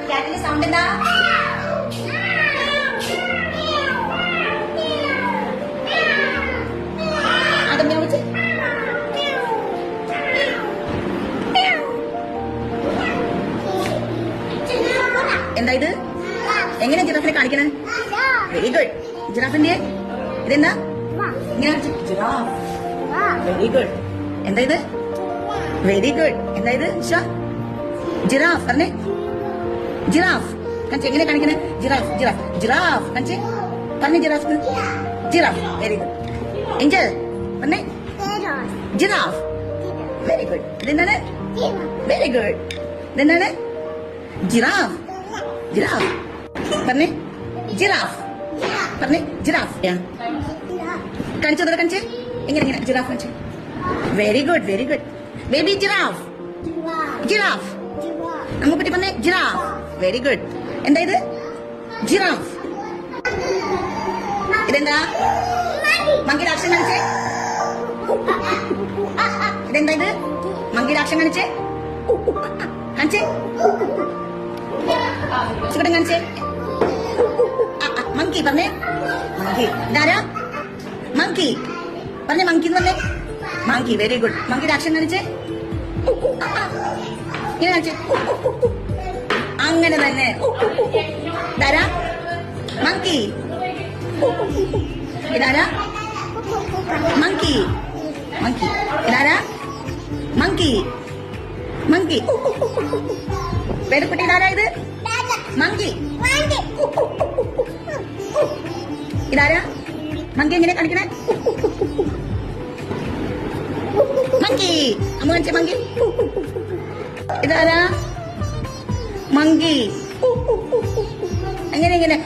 ക്യാറ്റിന്റെ sound എന്താ? അതെന്താ വിളിച്ച്? എന്താ ഇത്? എങ്ങനെ ജിറാഫിനെ കാണിക്കണേ? Very good. ജിറാഫിന്റെ ഇതെന്താ? ഇങ്ങനെ ജിറാഫ്. Very good. എന്താ ഇത്? Very good. എന്താ ഇത്? ജിറാഫ് പറഞ്ഞേ. ജിറാഫ് കഞ്ചി എങ്ങനെ കാണിക്കണേ? ജിറാഫ് ജിറാഫ് ജിറാഫ് കഞ്ചി പറഞ്ഞേ. Giraffe giraffe. Very good. Angel പറഞ്ഞേ. ജിറാഫ്. Very good. ഇതെന്താണ്? Very good. ഇതെന്താണ്? ജിറാഫ്. ജിറാഫ് പറഞ്ഞേ. ജിറാഫ് പറഞ്ഞേ. ജിറാഫ് കാണിച്ചു തന്നെ. കാണിച്ച് എങ്ങനെ എങ്ങനെ ജിറാഫ് കാണിച്ചു. Very good. Very good. Baby giraffe. Giraffe അമ്മക്കുട്ടി പറഞ്ഞേ. ജിറാഫ്. Very good. എന്താ ഇത്? ജിറാഫ്. ഇതെന്താ? മങ്കിയുടെ അക്ഷരം കാണിച്ചേ. ഇതെന്താ ഇത്? മങ്കിയുടെ അക്ഷരം കാണിച്ചേ. കാണിച്ചേ. ചുവടം കാണിച്ചേ. മങ്കി പറഞ്ഞേ. മങ്കി ഇതാരാ? മങ്കി പറഞ്ഞേ. മങ്കി എന്ന് പറഞ്ഞേ. മങ്കി. Very good. മങ്കിയുടെ അക്ഷരം കാണിച്ചേ. ഇങ്ങനെ കാണിച്ചേ. അങ്ങനെ തന്നെ. ഇതാരാ? മങ്കി. ഇതാരാ? മങ്കി. മങ്കി. ഇതാരാ? മങ്കി. മങ്കി. പേരക്കുട്ടി ഇതാരാ? ഇത് മങ്കി. ഇതാരാ? മങ്കി എങ്ങനെ കാണിക്കണേ? മങ്കി. അമ്മ കാണിച്ചേ. മങ്കി. ഇതാരാ? മങ്കി. എങ്ങനെ എങ്ങനെ